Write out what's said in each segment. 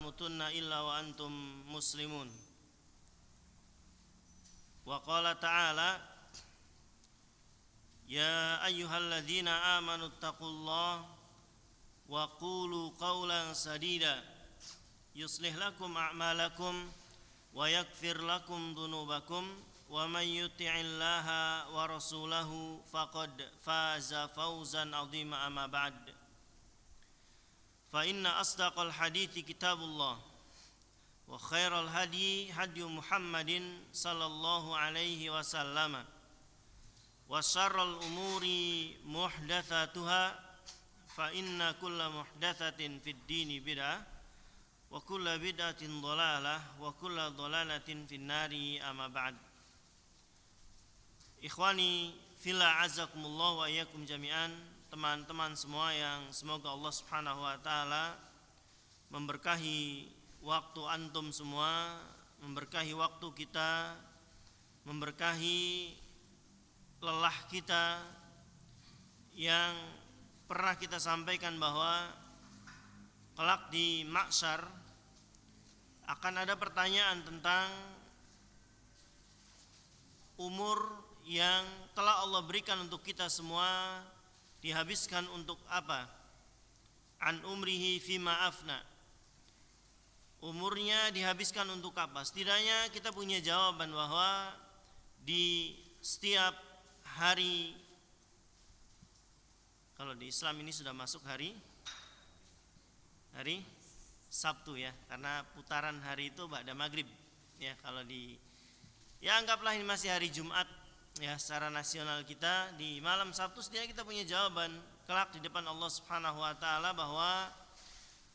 tamutunna illa wa antum muslimun. Wa qala ta'ala ya ayyuhalladzina amanu taqullaha wa qulu qawlan sadida yuslih lakum a'malakum wa yaghfir lakum dhunubakum wa man yuti'illaha wa rasulahu faqad faza fawzan 'azima amma ba'd. Fa inna asdaqal hadithi kitabullah wa khairal hadi hadi Muhammadin sallallahu alaihi wasallam wa syarral umuri muhdatsatuha fa inna kulla muhdatsatin fid dini bid'ah wa kulla bid'atin dhalalah wa kulla dhalalatin fin nari amma ba'd. Ikhwani fillah azakumullah wa iyyakum jami'an, teman-teman semua yang semoga Allah Subhanahu wa taala memberkahi waktu antum semua, memberkahi waktu kita, memberkahi lelah kita, yang pernah kita sampaikan bahwa kelak di mahsyar akan ada pertanyaan tentang umur yang telah Allah berikan untuk kita semua dihabiskan untuk apa? An umrihi fima afna. Umurnya dihabiskan untuk apa? Setidaknya kita punya jawaban bahwa di setiap hari, kalau di Islam ini sudah masuk hari Sabtu ya, karena putaran hari itu ba'da maghrib ya. Kalau ya anggaplah ini masih hari Jumat ya, secara nasional kita di malam Sabtu setidaknya kita punya jawaban kelak di depan Allah Subhanahu wa taala bahwa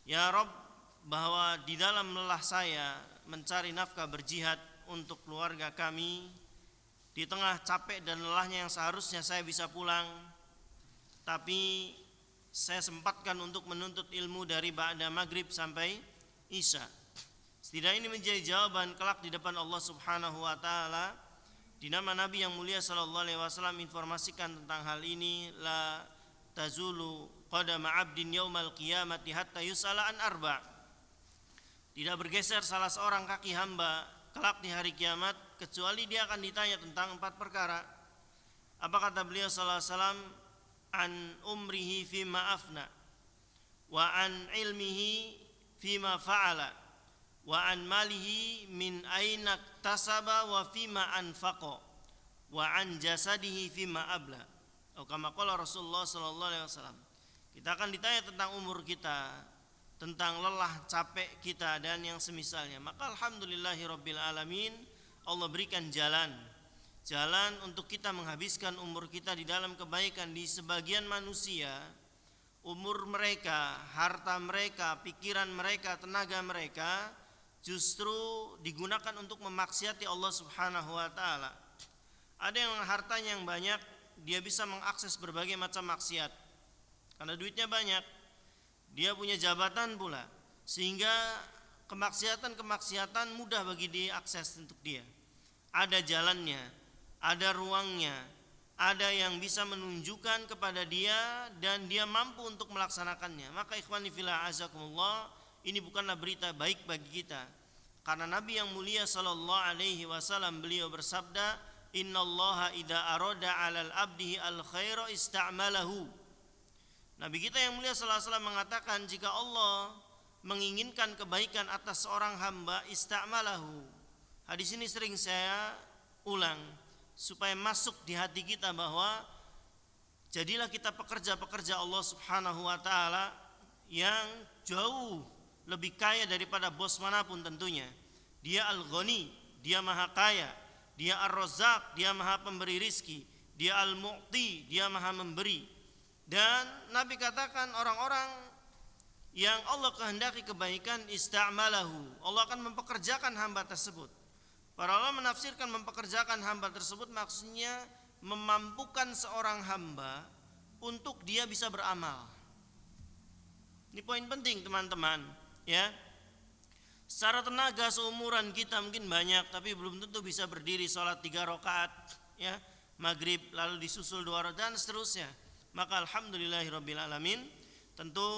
ya Rabb, bahwa di dalam lelah saya mencari nafkah berjihad untuk keluarga kami, di tengah capek dan lelahnya yang seharusnya saya bisa pulang, tapi saya sempatkan untuk menuntut ilmu dari ba'da maghrib sampai isya. Setidaknya ini menjadi jawaban kelak di depan Allah Subhanahu wa taala. Di nama Nabi yang mulia sallallahu alaihi wasallam informasikan tentang hal ini, la tazulu qadama 'abdin yaumal qiyamati hatta yus'ala an arba'. Tidak bergeser salah seorang kaki hamba kelak di hari kiamat kecuali dia akan ditanya tentang 4 perkara. Apa kata beliau sallallahu alaihi wasallam? An umrihi fima afna wa an ilmihi fima fa'ala wa an malihi min aina tasaba wa fima anfaqa wa an jasadihi fima abla. Atau kama qala Rasulullah sallallahu alaihi wasallam. Kita akan ditanya tentang umur kita, tentang lelah capek kita dan yang semisalnya. Maka alhamdulillahirabbil alamin, Allah berikan jalan untuk kita menghabiskan umur kita di dalam kebaikan. Di sebagian manusia, umur mereka, harta mereka, pikiran mereka, tenaga mereka justru digunakan untuk memaksiati Allah Subhanahu wa taala. Ada yang hartanya yang banyak, dia bisa mengakses berbagai macam maksiat karena duitnya banyak. Dia punya jabatan pula, sehingga kemaksiatan mudah bagi diakses untuk dia. Ada jalannya, ada ruangnya, ada yang bisa menunjukkan kepada dia dan dia mampu untuk melaksanakannya. Maka ikhwani fillah azakumullah, ini bukanlah berita baik bagi kita. Karena Nabi yang mulia sallallahu alaihi wasallam beliau bersabda, innallaha idza arada 'alal abdihi al khaira ista'malahu. Nabi kita yang mulia sallallahu alaihi wasallam mengatakan, jika Allah menginginkan kebaikan atas seorang hamba, ista'malahu. Hadis ini sering saya ulang supaya masuk di hati kita bahwa jadilah kita pekerja-pekerja Allah Subhanahu wa taala yang jauh lebih kaya daripada bos manapun tentunya. Dia Al-Ghani, dia maha kaya. Dia Ar-Razzaq, dia maha pemberi rizki. Dia Al-Mu'ti, dia maha memberi. Dan Nabi katakan orang-orang yang Allah kehendaki kebaikan, ista'malahu, Allah akan mempekerjakan hamba tersebut. Para ulama menafsirkan mempekerjakan hamba tersebut maksudnya memampukan seorang hamba untuk dia bisa beramal. Ini poin penting teman-teman ya. Secara tenaga seumuran kita mungkin banyak, tapi belum tentu bisa berdiri sholat 3 rakaat ya, maghrib lalu disusul 2 rakaat dan seterusnya. Maka alhamdulillahirabbil alamin, tentu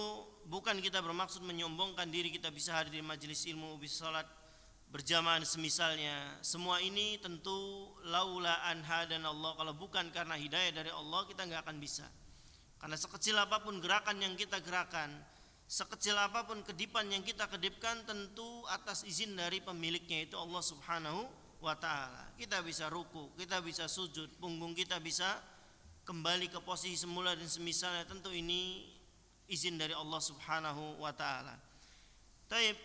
bukan kita bermaksud menyombongkan diri kita bisa hadir di majelis ilmu, bisa salat berjamaah semisalnya. Semua ini tentu laula an hadan Allah, kalau bukan karena hidayah dari Allah kita nggak akan bisa. Karena sekecil apapun gerakan yang kita gerakan, sekecil apapun kedipan yang kita kedipkan, tentu atas izin dari pemiliknya, itu Allah Subhanahu wa ta'ala. Kita bisa ruku, kita bisa sujud, punggung kita bisa kembali ke posisi semula dan semisalnya, tentu ini izin dari Allah Subhanahu wa ta'ala. Taib,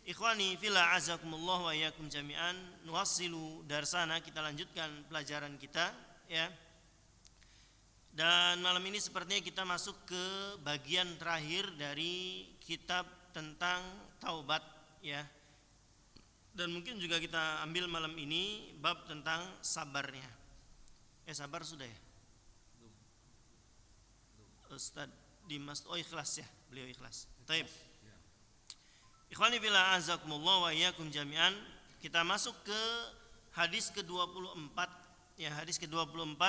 ikhwani fillah azakumullah wa iyyakum jami'an, nuwassilu darsana, kita lanjutkan pelajaran kita ya. Dan malam ini sepertinya kita masuk ke bagian terakhir dari kitab tentang taubat ya. Dan mungkin juga kita ambil malam ini bab tentang sabarnya. Sabar sudah ya? Ustaz Dimas, ikhlas ya, beliau ikhlas. Taib. Ikhwani fillah azakumullah wa iyyakum jami'an, kita masuk ke hadis ke-24 ya, hadis ke-24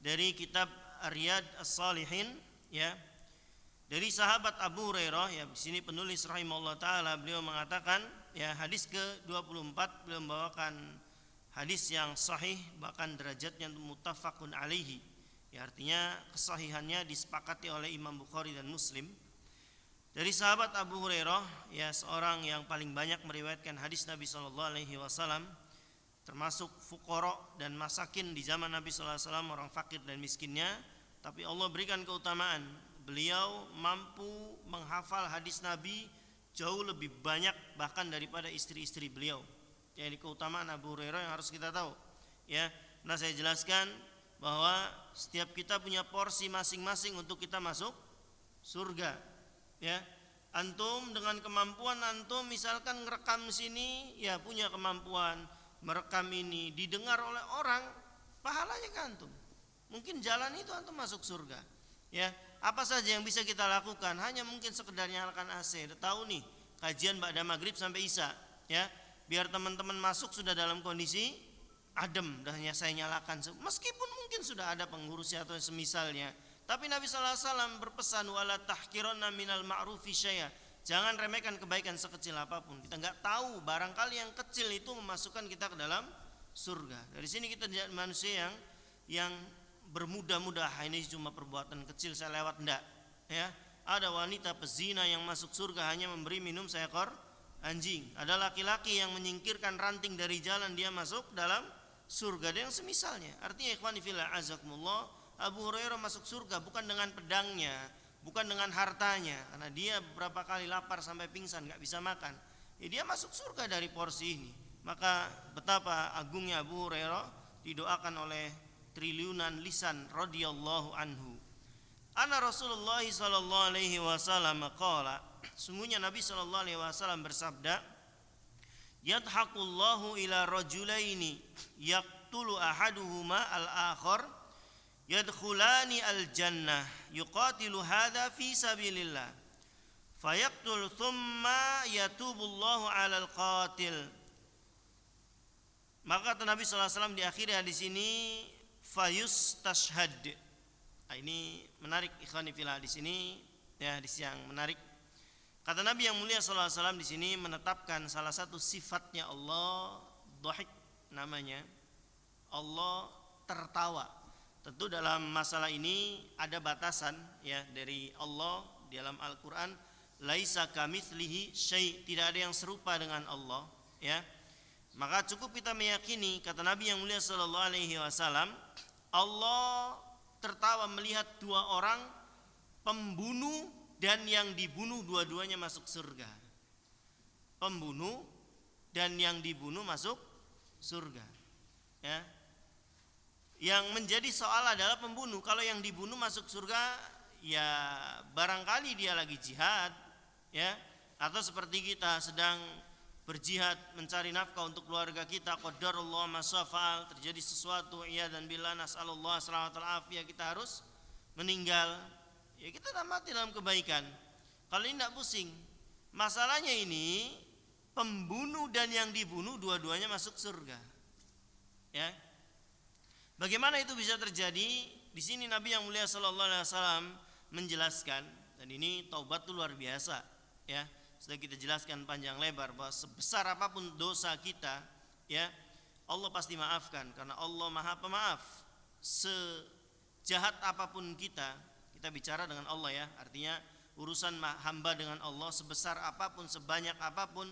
dari kitab Riyadh As-Shalihin ya. Dari sahabat Abu Hurairah ya, di sini penulis rahimahullah taala beliau mengatakan ya, hadis ke-24 beliau membawakan hadis yang sahih, bahkan derajatnya muttafaqun alaihi. Ya, artinya kesahihannya disepakati oleh Imam Bukhari dan Muslim. Dari sahabat Abu Hurairah ya, seorang yang paling banyak meriwayatkan hadis Nabi sallallahu alaihi wasallam, termasuk fuqara dan masakin di zaman Nabi sallallahu alaihi wasallam, orang fakir dan miskinnya, tapi Allah berikan keutamaan. Beliau mampu menghafal hadis Nabi jauh lebih banyak bahkan daripada istri-istri beliau. Jadi keutamaan Abu Hurairah yang harus kita tahu. Ya, nah saya jelaskan bahwa setiap kita punya porsi masing-masing untuk kita masuk surga. Ya, antum dengan kemampuan antum misalkan ngerekam sini, ya punya kemampuan merekam ini didengar oleh orang, pahalanya ke antum. Mungkin jalan itu antum masuk surga. Ya, apa saja yang bisa kita lakukan? Hanya mungkin sekedar nyalakan AC. Udah tahu nih, kajian ba'da maghrib sampai isya, ya. Biar teman-teman masuk sudah dalam kondisi adem, dah saya nyalakan. Meskipun mungkin sudah ada pengurusnya atau semisalnya, tapi Nabi sallallahu alaihi wasallam berpesan wala tahqiranna minal ma'rufi syai'a. Jangan remehkan kebaikan sekecil apapun. Kita enggak tahu, barangkali yang kecil itu memasukkan kita ke dalam surga. Dari sini kita jadi manusia yang bermudah-mudah, ini cuma perbuatan kecil saya lewat, enggak ya. Ada wanita pezina yang masuk surga hanya memberi minum seekor anjing. Ada laki-laki yang menyingkirkan ranting dari jalan, dia masuk dalam surga, dan yang semisalnya. Artinya ikhwani fillah azakumullah, Abu Hurairah masuk surga bukan dengan pedangnya, bukan dengan hartanya, karena dia beberapa kali lapar sampai pingsan gak bisa makan. Ya, dia masuk surga dari porsi ini. Maka betapa agungnya Abu Hurairah didoakan oleh triliunan lisan radhiyallahu anhu. Anna Rasulullah sallallahu alaihi wasallam qala, sungguhnya Nabi sallallahu alaihi wasallam bersabda, yadhaqullahu ila rajulaini yaqtulu ahaduhuma al-akhar yadkhulani al-jannah yuqatilu hadha fi sabilillah fayaqtul thumma yatubullahu 'alal qatil. Maka kata Nabi sallallahu alaihi wasallam di akhir hadis ini, fayustashhad. Nah, ini menarik ikhwani fillah, di sini ya, hadis yang menarik. Kata Nabi yang mulia sallallahu alaihi wasallam di sini menetapkan salah satu sifatnya Allah, dhahik namanya. Allah tertawa. Tentu dalam masalah ini ada batasan ya dari Allah di dalam Al-Qur'an, laisa kamitslihi syai', tidak ada yang serupa dengan Allah ya. Maka cukup kita meyakini, kata Nabi yang mulia sallallahu alaihi wasallam, Allah tertawa melihat dua orang pembunuh dan yang dibunuh dua-duanya masuk surga. Pembunuh dan yang dibunuh masuk surga. Ya. Yang menjadi soal adalah pembunuh. Kalau yang dibunuh masuk surga, ya barangkali dia lagi jihad, ya, atau seperti kita sedang berjihad mencari nafkah untuk keluarga kita, qadarullah masafa'al, terjadi sesuatu ya dan billah nasallallahu alaihi wasallam, kita harus meninggal, ya kita mati dalam kebaikan. Kalau ini tidak pusing. Masalahnya ini pembunuh dan yang dibunuh dua-duanya masuk surga. Ya. Bagaimana itu bisa terjadi? Di sini Nabi yang mulia sallallahu alaihi wasallam menjelaskan, Dan ini taubat itu luar biasa, ya. Sudah kita jelaskan panjang lebar bahwa sebesar apapun dosa kita, ya, Allah pasti maafkan karena Allah Maha Pemaaf. Sejahat apapun kita bicara dengan Allah, ya. Artinya urusan hamba dengan Allah sebesar apapun, sebanyak apapun,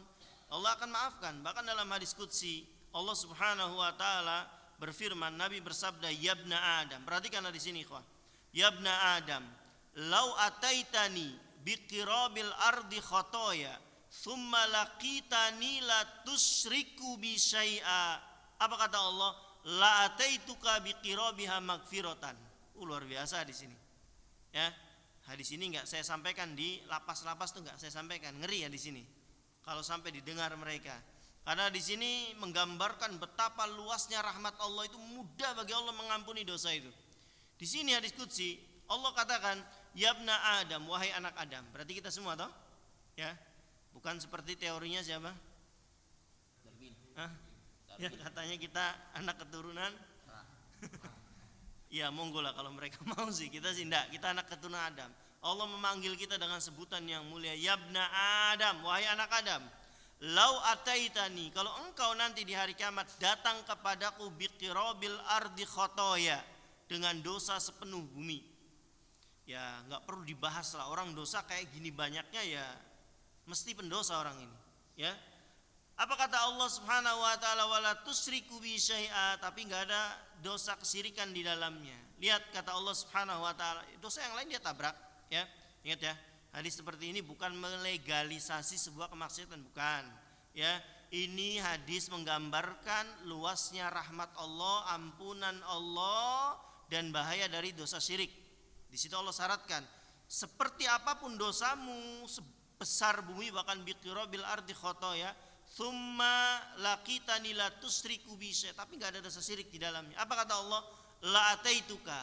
Allah akan maafkan. Bahkan dalam hadis qudsi Allah Subhanahu wa taala berfirman, Nabi bersabda, "Yabna Adam." Perhatikan di sini, ikhwah. "Yabna Adam, lau ataitani biqirabil ardi khotoya thumma laqitani la tusyriku bi syai'a." Apa kata Allah? "La ataituka biqirabiha magfiratan." Luar biasa di sini. Ya, hadis ini enggak saya sampaikan di lapas-lapas tuh, enggak saya sampaikan. Ngeri ya di sini. Kalau sampai didengar mereka. Karena di sini menggambarkan betapa luasnya rahmat Allah, itu mudah bagi Allah mengampuni dosa itu. Di sini hadis qudsi Allah katakan, "Yabna Adam, wahai anak Adam." Berarti kita semua toh? Ya. Bukan seperti teorinya siapa? Darwin. Ya, katanya kita anak keturunan. Ya, monggo lah kalau mereka mau sih. Kita sih enggak, kita anak keturunan Adam. Allah memanggil kita dengan sebutan yang mulia, "Yabna Adam, wahai anak Adam. Lau ataitani, kalau engkau nanti di hari kiamat datang kepadaku biqirabil ardi khotoya, dengan dosa sepenuh bumi." Ya, enggak perlu dibahas lah, orang dosa kayak gini banyaknya ya mesti pendosa orang ini, ya. Apa kata Allah Subhanahu wa taala, "Wala tusyriku bi syai'a," tapi enggak ada dosa kesyirikan di dalamnya. Lihat kata Allah Subhanahu wa taala, dosa yang lain dia tabrak, ya. Ingat ya, hadis seperti ini bukan melegalisasi sebuah kemaksiatan, bukan, ya. Ini hadis menggambarkan luasnya rahmat Allah, ampunan Allah, dan bahaya dari dosa syirik. Di situ Allah syaratkan, seperti apapun dosamu, sebesar bumi, bahkan biqirabil ardi khotoya, thumma laqitani la tusyriku bi syai', tapi enggak ada dosa syirik di dalamnya. Apa kata Allah? La ataituka,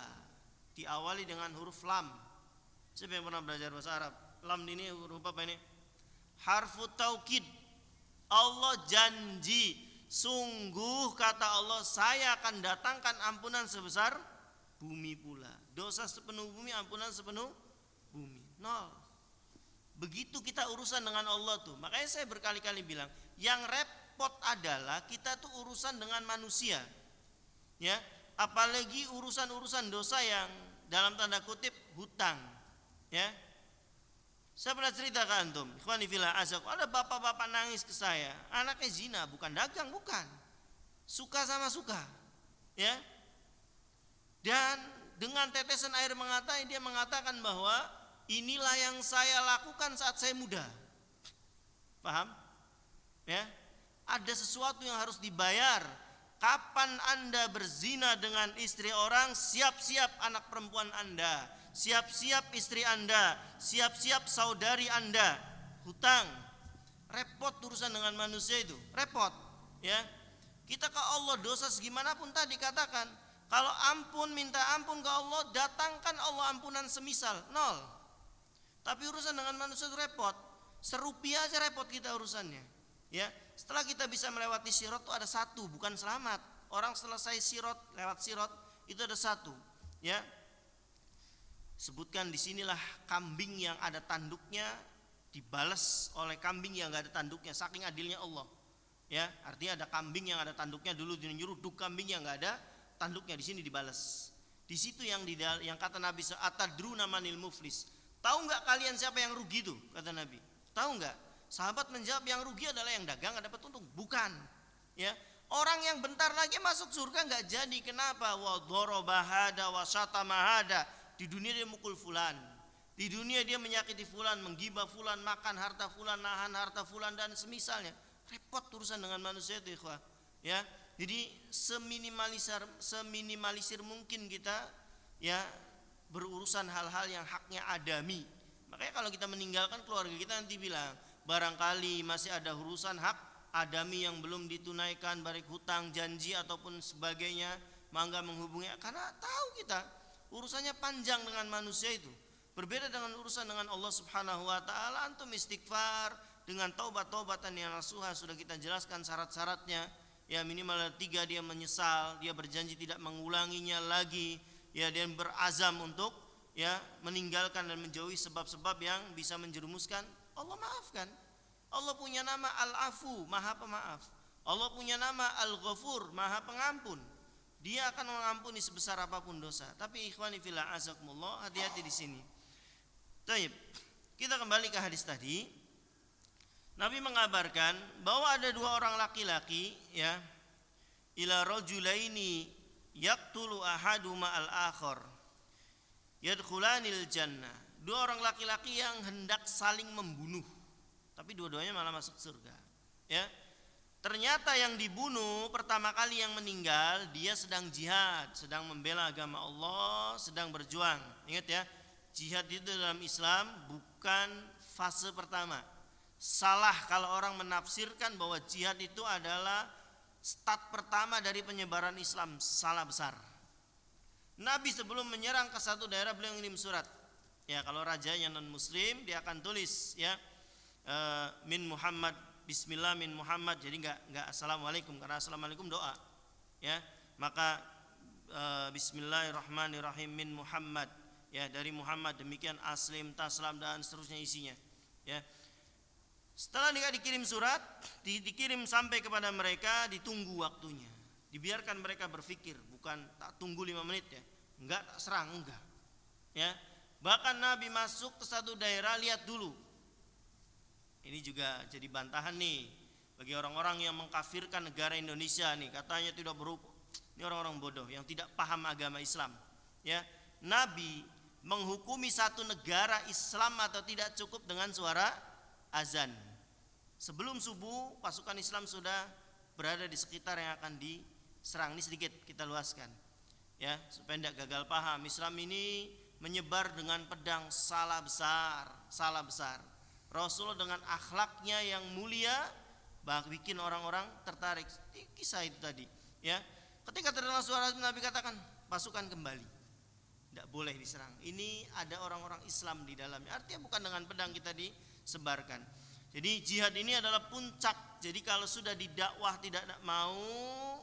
diawali dengan huruf lam. Siapa yang pernah belajar bahasa Arab? Lam ini huruf apa ini? Harfu taukid. Allah janji, sungguh kata Allah, saya akan datangkan ampunan sebesar bumi pula. Dosa sepenuh bumi, ampunan sepenuh bumi. Nol. Begitu kita urusan dengan Allah tuh. Makanya saya berkali-kali bilang, yang repot adalah kita tuh urusan dengan manusia, ya. Apalagi urusan-urusan dosa yang dalam tanda kutip hutang, ya. Saya pernah cerita ke antum, ikhwani fillah azzaku, ada bapak-bapak nangis ke saya, anaknya zina, bukan dagang, bukan, suka sama suka, ya. Dan dengan tetesan air mengatai dia mengatakan bahwa inilah yang saya lakukan saat saya muda. Paham? Ya, ada sesuatu yang harus dibayar. Kapan Anda berzina dengan istri orang, siap-siap anak perempuan Anda, siap-siap istri Anda, siap-siap saudari Anda. Hutang. Repot urusan dengan manusia itu, repot, ya. Kita ke Allah dosa segimanapun tadi katakan, kalau ampun, minta ampun ke Allah, datangkan Allah ampunan semisal, nol. Tapi urusan dengan manusia itu repot. Serupiah aja repot kita urusannya, ya. Setelah kita bisa melewati sirot itu ada satu, bukan selamat. Orang selesai sirot, lewat sirot itu ada satu, ya. Sebutkan disinilah kambing yang ada tanduknya dibalas oleh kambing yang nggak ada tanduknya, saking adilnya Allah, ya. Artinya ada kambing yang ada tanduknya dulu dinyeruduk, kambing yang nggak ada tanduknya di sini dibalas. Di situ yang kata Nabi, atadruna manil muflis. Tahu nggak kalian siapa yang rugi tuh? Kata Nabi. Tahu nggak? Sahabat menjawab, yang rugi adalah yang dagang nggak dapat untung. Bukan, ya. Orang yang bentar lagi masuk surga nggak jadi. Kenapa? Wa dharaba hada wa syatama hada. Di dunia dia mukul fulan. Di dunia dia menyakiti fulan, menggibah fulan, makan harta fulan, nahan harta fulan dan semisalnya. Repot urusan dengan manusia itu, ikhwah. Ya. Jadi seminimalisir mungkin kita, ya, berurusan hal-hal yang haknya adami. Makanya kalau kita meninggalkan keluarga kita nanti bilang, barangkali masih ada urusan hak adami yang belum ditunaikan, baik hutang, janji ataupun sebagainya, mangga menghubungi, karena tahu kita urusannya panjang dengan manusia itu. Berbeda dengan urusan dengan Allah Subhanahu wa taala, antum istighfar dengan taubat-taubatan yang nasuha, sudah kita jelaskan syarat-syaratnya. Ya, minimal 3, dia menyesal, dia berjanji tidak mengulanginya lagi, ya, dan berazam untuk ya meninggalkan dan menjauhi sebab-sebab yang bisa menjerumuskan, Allah maafkan. Allah punya nama Al-Afu, Maha Pemaaf. Allah punya nama Al-Ghafur, Maha Pengampun. Dia akan mengampuni sebesar apapun dosa. Tapi ikhwani fillah azakumullah, hati-hati di sini. Baik, kita kembali ke hadis tadi. Nabi mengabarkan bahwa ada dua orang laki-laki, ya, ila rajulaini yaqtulu ahaduma al-akhar yadkhulanil jannah. Dua orang laki-laki yang hendak saling membunuh, tapi dua-duanya malah masuk surga. Ya, ternyata yang dibunuh pertama kali yang meninggal dia sedang jihad, sedang membela agama Allah, sedang berjuang. Ingat ya, jihad itu dalam Islam bukan fase pertama. Salah kalau orang menafsirkan bahwa jihad itu adalah start pertama dari penyebaran Islam, salah besar. Nabi sebelum menyerang ke satu daerah beliau ngirim surat. Ya, kalau rajanya non muslim dia akan tulis ya min Muhammad, bismillah min Muhammad. Jadi enggak assalamualaikum, karena assalamualaikum doa. Ya, maka bismillahirrahmanirrahim min Muhammad. Ya, dari Muhammad, demikian aslim, taslam dan seterusnya isinya. Ya. Setelah dikirim surat, dikirim sampai kepada mereka, ditunggu waktunya. Dibiarkan mereka berpikir, bukan tak tunggu 5 menit ya. Enggak, tak serang, enggak. Ya. Bahkan Nabi masuk ke satu daerah, lihat dulu. Ini juga jadi bantahan nih bagi orang-orang yang mengkafirkan negara Indonesia nih, katanya tidak berhukum. Ini orang-orang bodoh yang tidak paham agama Islam. Ya. Nabi menghukumi satu negara Islam atau tidak cukup dengan suara azan. Sebelum subuh pasukan Islam sudah berada di sekitar yang akan diserang. Ini sedikit kita luaskan ya, supaya tidak gagal paham. Islam ini menyebar dengan pedang, salah besar. Rasulullah dengan akhlaknya yang mulia bikin orang-orang tertarik. Kisah itu tadi ya. Ketika terdengar suara Nabi katakan pasukan kembali, tidak boleh diserang. Ini ada orang-orang Islam di dalamnya. Artinya bukan dengan pedang kita disebarkan. Jadi jihad ini adalah puncak. Jadi kalau sudah didakwah tidak mau,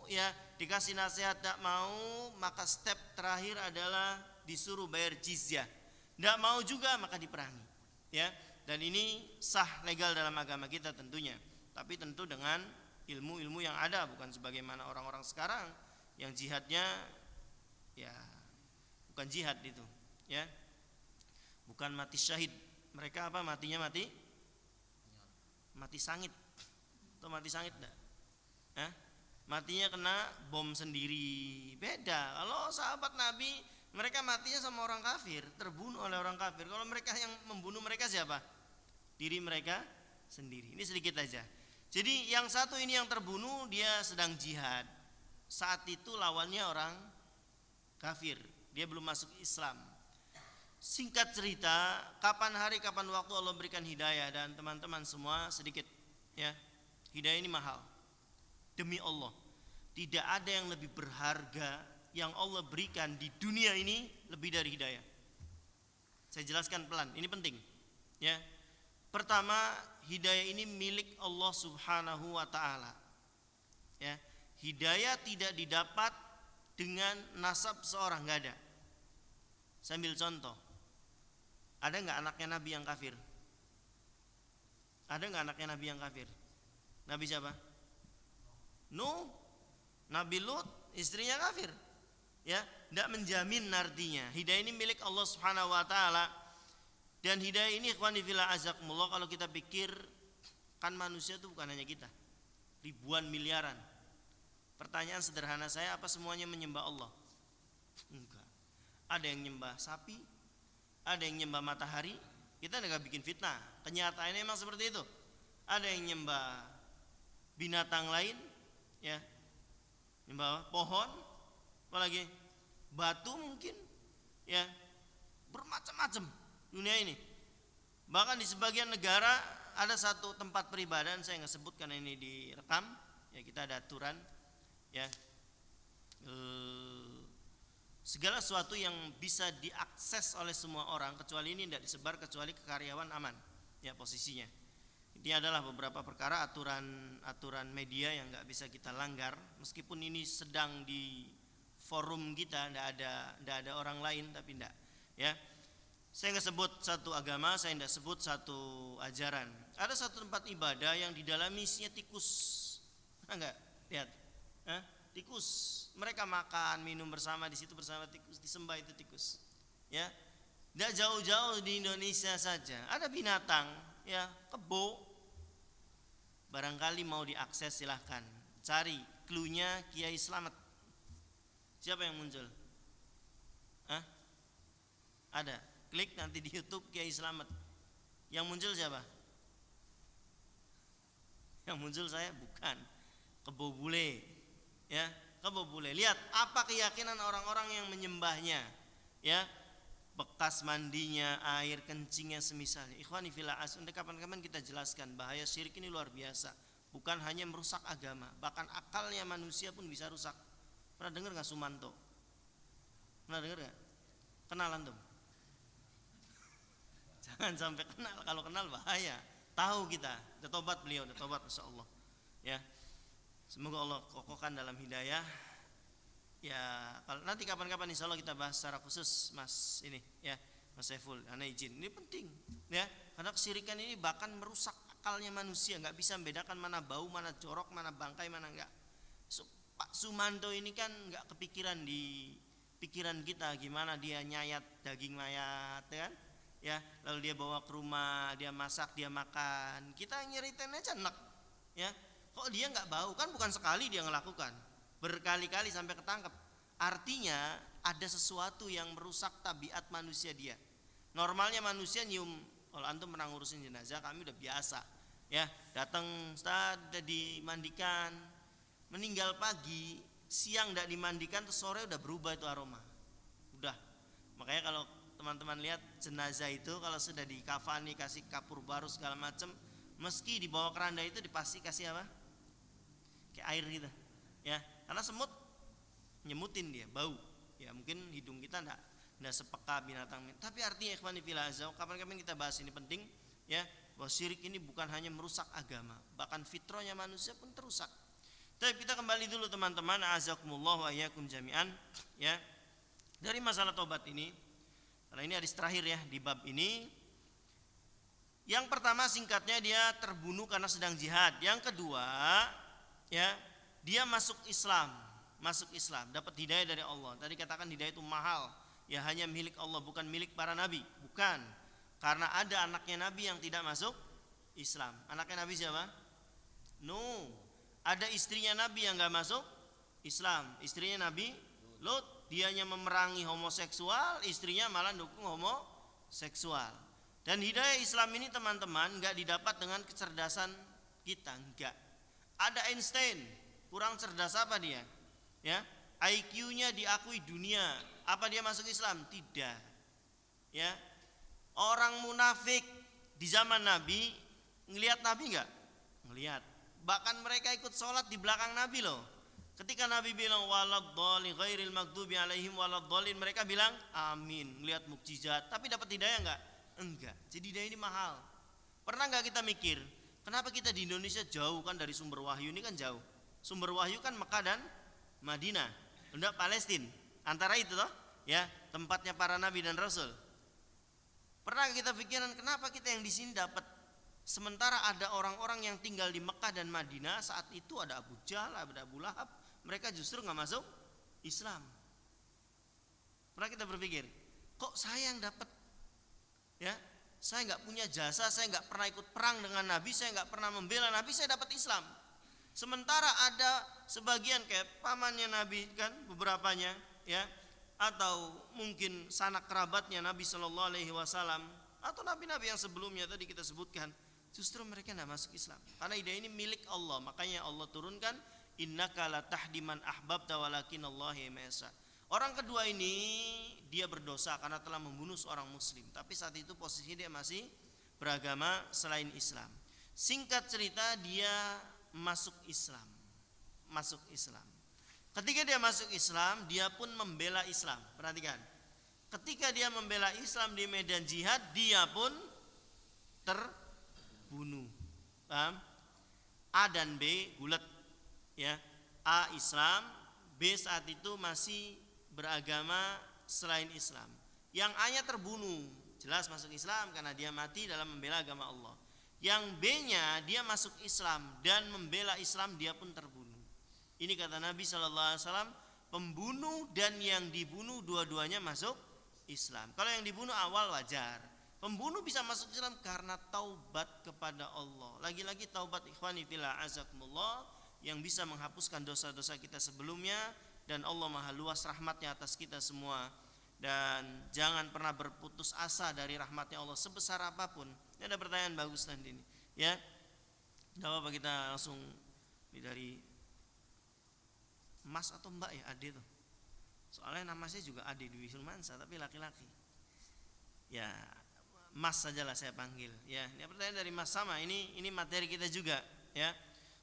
ya dikasih nasihat tidak mau, maka step terakhir adalah disuruh bayar jizyah. Tidak mau juga maka diperangi. Ya, dan ini sah legal dalam agama kita tentunya. Tapi tentu dengan ilmu-ilmu yang ada, bukan sebagaimana orang-orang sekarang yang jihadnya ya bukan jihad itu. Ya, bukan mati syahid. Mereka apa? Matinya mati sangit. Atau mati sangit enggak? Matinya kena bom sendiri. Beda. Kalau sahabat Nabi, mereka matinya sama orang kafir, terbunuh oleh orang kafir. Kalau mereka yang membunuh mereka siapa? Diri mereka sendiri. Ini sedikit aja. Jadi yang satu ini yang terbunuh dia sedang jihad. Saat itu lawannya orang kafir. Dia belum masuk Islam. Singkat cerita, kapan hari kapan waktu Allah berikan hidayah, dan teman-teman semua sedikit ya. Hidayah ini mahal. Demi Allah, tidak ada yang lebih berharga yang Allah berikan di dunia ini lebih dari hidayah. Saya jelaskan pelan, ini penting. Ya. Pertama, hidayah ini milik Allah Subhanahu wa taala. Ya. Hidayah tidak didapat dengan nasab seorang, enggak ada. Saya ambil contoh. Ada enggak anaknya Nabi yang kafir? Ada enggak anaknya Nabi yang kafir? Nabi siapa? Nuh. Nabi Lut, istrinya kafir. Ya, tidak menjamin artinya. Hidayah ini milik Allah Subhanahu wa taala. Dan hidayah ini ikhwani fillah azakumullah, kalau kita pikir kan manusia itu bukan hanya kita. Ribuan miliaran. Pertanyaan sederhana saya, apa semuanya menyembah Allah? Enggak. Ada yang nyembah sapi, ada yang nyembah matahari. Kita enggak bikin fitnah. Kenyataannya memang seperti itu. Ada yang nyembah binatang lain, ya, nyembah pohon, apalagi batu mungkin, ya, bermacam-macam dunia ini. Bahkan di sebagian negara ada satu tempat peribadahan, saya nggak sebut karena ini direkam, ya kita ada aturan, ya. Segala sesuatu yang bisa diakses oleh semua orang, kecuali ini tidak disebar kecuali ke karyawan aman, ya posisinya. Ini adalah beberapa perkara aturan media yang nggak bisa kita langgar, meskipun ini sedang di forum kita, tidak ada orang lain, tapi tidak, ya. Saya nggak sebut satu agama, saya nggak sebut satu ajaran. Ada satu tempat ibadah yang di dalam isinya tikus. Enggak, lihat, tikus. Mereka makan, minum bersama di situ bersama tikus, disembah itu tikus. Ya, nggak jauh-jauh di Indonesia saja. Ada binatang, ya, kebo. Barangkali mau diakses silahkan. Cari clue-nya Kiai Slamet. Siapa yang muncul? Ada. Klik nanti di YouTube Kiai Slamet. Yang muncul siapa? Yang muncul saya bukan. Kebo bule. Ya, kebo bule. Lihat apa keyakinan orang-orang yang menyembahnya. Ya, bekas mandinya, air kencingnya semisalnya. Ikhwani fillah, untuk kapan-kapan kita jelaskan bahaya syirik ini luar biasa. Bukan hanya merusak agama, bahkan akalnya manusia pun bisa rusak. Pernah dengar nggak Sumanto? Pernah dengar nggak? Kenalan tuh. Jangan sampai kenal, kalau kenal bahaya. Tahu kita, udah tobat beliau, udah tobat Masya Allah. Ya, semoga Allah kokohkan dalam hidayah. Ya, kalau nanti kapan-kapan insya Allah kita bahas secara khusus Mas ini, ya, Mas Saiful, ana izin. Ini penting, ya, karena kesyirikan ini bahkan merusak akalnya manusia, nggak bisa membedakan mana bau, mana jorok, mana bangkai, mana enggak. Pak Sumanto ini kan nggak kepikiran di pikiran kita gimana dia nyayat daging mayat, kan? Ya, lalu dia bawa ke rumah, dia masak, dia makan. Kita nyeritain aja enak, ya. Kok dia nggak bau? Kan bukan sekali dia ngelakukan, berkali-kali sampai ketangkep. Artinya ada sesuatu yang merusak tabiat manusia dia. Normalnya manusia nyium, kalau antum pernah ngurusin jenazah, kami udah biasa, ya. Datang, Ustaz, udah dimandikan, meninggal pagi, siang nggak dimandikan, terus sore udah berubah itu aroma. Udah, makanya kalau teman-teman lihat jenazah itu kalau sudah dikafani, kasih kapur baru segala macam, meski dibawa keranda itu dipasti kasih apa? Kayak air gitu, ya, karena semut nyemutin dia, bau. Ya mungkin hidung kita ndak sepeka binatang. Tapi artinya ikhwani fillah, kapan-kapan kita bahas ini penting, ya, bahwa syirik ini bukan hanya merusak agama, bahkan fitrahnya manusia pun terusak. Tapi kita kembali dulu teman-teman, azakumullah wa iyyakum jami'an, ya, dari masalah tobat ini. Karena ini hadis terakhir ya di bab ini. Yang pertama singkatnya dia terbunuh karena sedang jihad. Yang kedua, ya, dia masuk Islam, dapat hidayah dari Allah. Tadi katakan hidayah itu mahal, ya, hanya milik Allah, bukan milik para nabi, bukan. Karena ada anaknya nabi yang tidak masuk Islam. Anaknya nabi siapa? Nuh. Ada istrinya nabi yang enggak masuk Islam, istrinya Nabi Lut. Dianya memerangi homoseksual, istrinya malah dukung homoseksual. Dan hidayah Islam ini teman-teman enggak didapat dengan kecerdasan kita, enggak. Ada Einstein, kurang cerdas apa dia? Ya, IQ-nya diakui dunia. Apa dia masuk Islam? Tidak. Ya. Orang munafik di zaman Nabi ngelihat Nabi enggak? Ngelihat. Bahkan mereka ikut sholat di belakang Nabi loh. Ketika Nabi bilang waladhdallin ghairil maghdubi alaihim waladhdallin, mereka bilang amin, melihat mukjizat. Tapi dapat hidayah enggak? Enggak. Jadi hidayah ini mahal. Pernah enggak kita mikir, kenapa kita di Indonesia jauh kan dari sumber wahyu ini kan jauh. Sumber wahyu kan Mekah dan Madinah, enggak Palestina. Antara itu toh, ya, tempatnya para nabi dan rasul. Pernah kita pikiran kenapa kita yang di sini dapat, sementara ada orang-orang yang tinggal di Mekah dan Madinah saat itu ada Abu Jahal, ada Abu Lahab, mereka justru nggak masuk Islam. Pernah kita berpikir, kok saya yang dapat? Ya, saya nggak punya jasa, saya nggak pernah ikut perang dengan Nabi, saya nggak pernah membela Nabi, saya dapat Islam. Sementara ada sebagian kayak pamannya Nabi kan, beberapanya, ya, atau mungkin sanak kerabatnya Nabi Shallallahu Alaihi Wasallam, atau nabi-nabi yang sebelumnya tadi kita sebutkan, justru mereka tidak masuk Islam. Karena hidayah ini milik Allah, makanya Allah turunkan innaka la tahdi man ahbabta walakinallaha yasha. Orang kedua ini dia berdosa karena telah membunuh seorang muslim, tapi saat itu posisinya dia masih beragama selain Islam. Singkat cerita dia masuk Islam. Ketika dia masuk Islam, dia pun membela Islam. Perhatikan. Ketika dia membela Islam di medan jihad, dia pun terbunuh. Paham? A dan B bulat, ya. A Islam, B saat itu masih beragama selain Islam. Yang A-nya terbunuh. jelas masuk Islam karena dia mati dalam membela agama Allah. Yang B-nya dia masuk Islam dan membela Islam, dia pun terbunuh. Ini kata Nabi SAW, pembunuh dan yang dibunuh dua-duanya masuk Islam. Kalau yang dibunuh awal wajar, pembunuh bisa masuk Islam karena taubat kepada Allah. Lagi-lagi taubat ikhwani fillah azakumullah yang bisa menghapuskan dosa-dosa kita sebelumnya, dan Allah maha luas rahmatnya atas kita semua. Dan jangan pernah berputus asa dari rahmatnya Allah sebesar apapun. Ini ada pertanyaan bagus nanti ini, ya. Tidak apa-apa, kita langsung dari Mas atau Mbak ya, Ade tuh. Soalnya nama saya juga Ade Dwi Sulmansa tapi laki-laki. Ya, Mas sajalah saya panggil. Ya, ini pertanyaan dari Mas sama. Ini materi kita juga, ya.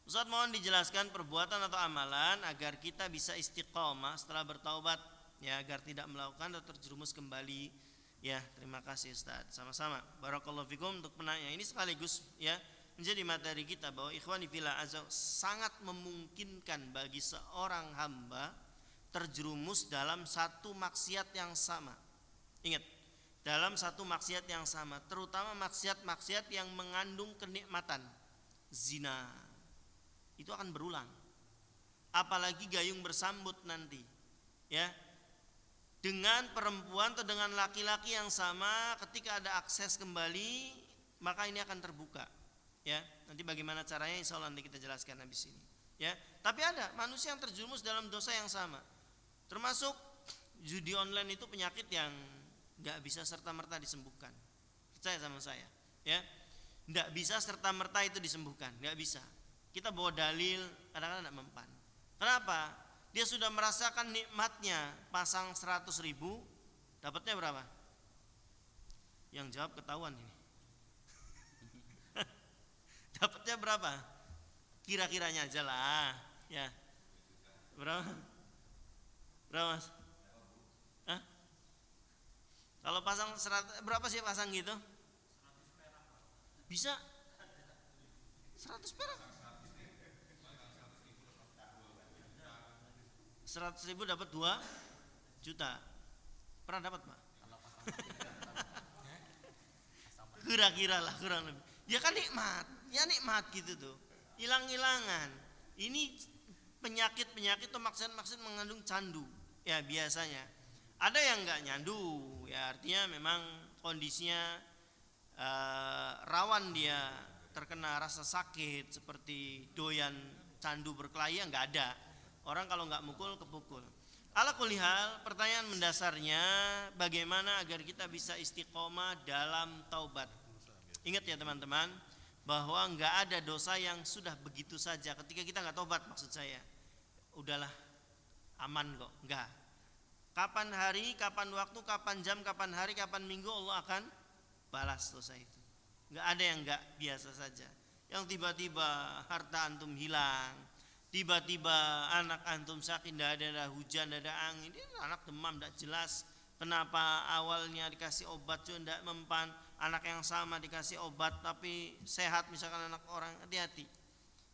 Ustaz, mohon dijelaskan perbuatan atau amalan agar kita bisa istiqomah setelah bertaubat, ya, agar tidak melakukan atau terjerumus kembali. Ya, terima kasih Ustaz. Sama-sama. Barakallahu fikum untuk penanya. Ini sekaligus ya menjadi materi kita bahwa ikhwani fillah azza sangat memungkinkan bagi seorang hamba terjerumus dalam satu maksiat yang sama. Ingat, dalam satu maksiat yang sama, terutama maksiat-maksiat yang mengandung kenikmatan. Zina itu akan berulang. Apalagi gayung bersambut nanti, ya. Dengan perempuan atau dengan laki-laki yang sama, ketika ada akses kembali, maka ini akan terbuka. Ya, nanti bagaimana caranya insya Allah nanti kita jelaskan habis ini. Ya, tapi ada manusia yang terjerumus dalam dosa yang sama. Termasuk judi online itu penyakit yang nggak bisa serta merta disembuhkan. Percaya sama saya, ya, nggak bisa serta merta itu disembuhkan, nggak bisa. Kita bawa dalil, kadang-kadang nggak mempan. Kenapa? Dia sudah merasakan nikmatnya, pasang 100.000, dapatnya berapa? Yang jawab ketahuan ini. Dapatnya berapa? Kira-kiranya aja lah, ya. Berapa? Berapa Mas? Hah? Kalau pasang 100, berapa sih pasang gitu? Bisa 100 perak. 100.000 dapat 2 juta. Pernah dapat Pak? Kira-kira lah, kurang lebih. Ya kan nikmat, ya nikmat gitu tuh. Hilang-hilangan. Ini penyakit-penyakit atau maksud-maksud mengandung candu. Ya biasanya. Ada yang nggak nyandu, ya artinya memang kondisinya rawan dia terkena rasa sakit seperti doyan candu berkelahi, nggak ada. Orang kalau nggak mukul kepukul. Ala kulli hal, pertanyaan mendasarnya bagaimana agar kita bisa istiqomah dalam taubat. Ingat ya teman-teman, bahwa nggak ada dosa yang sudah begitu saja ketika kita nggak taubat, maksud saya. Udahlah, aman kok, enggak. Kapan hari, kapan waktu, kapan jam, kapan hari, kapan minggu Allah akan balas dosa itu. Nggak ada yang nggak biasa saja. Yang tiba-tiba harta antum hilang, tiba-tiba anak antum sakit, tidak ada hujan, tidak ada angin, dia anak demam, tidak jelas kenapa awalnya dikasih obat juga tidak mempan, anak yang sama dikasih obat tapi sehat, misalkan anak orang, hati-hati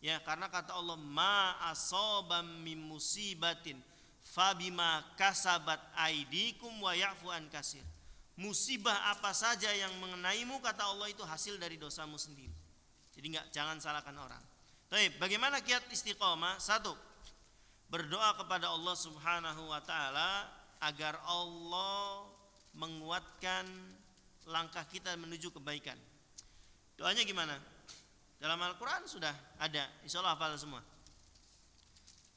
ya, karena kata Allah ma asobam min musibatin fabima kasabat aidikum wa ya'fu an kasir. Musibah apa saja yang mengenaimu, kata Allah, itu hasil dari dosamu sendiri. Jadi jangan salahkan orang. Baik, bagaimana kiat istiqomah? 1, berdoa kepada Allah Subhanahu wa taala agar Allah menguatkan langkah kita menuju kebaikan. Doanya gimana? Dalam Al-Qur'an sudah ada, insyaallah hafal semua.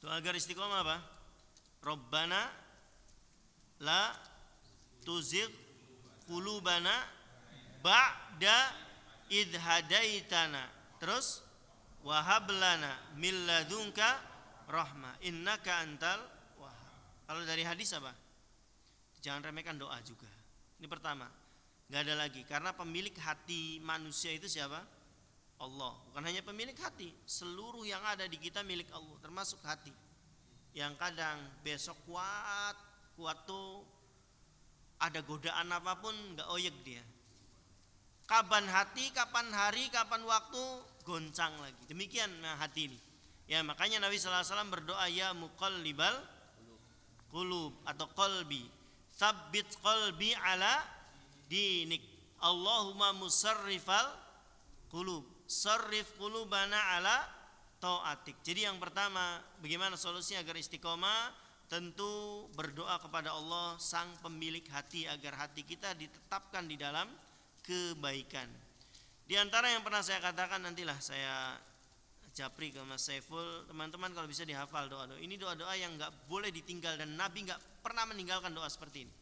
Doa agar istiqomah apa? Rabbana la tuzigh qulubana ba'da idh hadaitana. Terus wahab lana min ladunka rahmah innaka antal wahhab. Kalau dari hadis apa? Jangan remehkan doa juga. Ini pertama. Enggak ada lagi, karena pemilik hati manusia itu siapa? Allah. Bukan hanya pemilik hati, seluruh yang ada di kita milik Allah, termasuk hati. Yang kadang besok kuat tuh ada godaan apapun enggak oyek dia. Kapan hati, kapan hari, kapan waktu goncang lagi. Demikian hati ini. Ya, makanya Nabi sallallahu alaihi wasallam berdoa, ya muqallibal qulub atau qalbi, tsabbit qalbi ala dinik. Allahumma musarrifal qulub, sarrif qulubana ala taatik. Jadi yang pertama, bagaimana solusinya agar istiqomah? Tentu berdoa kepada Allah sang pemilik hati agar hati kita ditetapkan di dalam kebaikan. Di antara yang pernah saya katakan, nantilah saya japri ke Mas Saiful, teman-teman kalau bisa dihafal doa-doa ini, doa-doa yang nggak boleh ditinggal, dan Nabi nggak pernah meninggalkan doa seperti ini.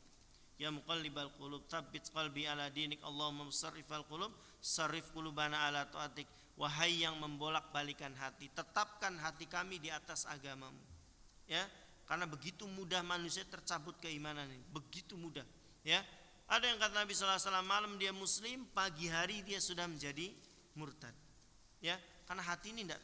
Ya muqallibal qulub tsabbit qalbi ala dinik, Allahumma musarrifal qulub sarrif qulubana ala taatik. Wahai yang membolak-balikan hati, tetapkan hati kami di atas agamamu. Ya, karena begitu mudah manusia tercabut keimanan ini, begitu mudah. Ya, ada yang kata Nabi SAW, malam dia muslim, pagi hari dia sudah menjadi murtad. Ya, karena hati ini nggak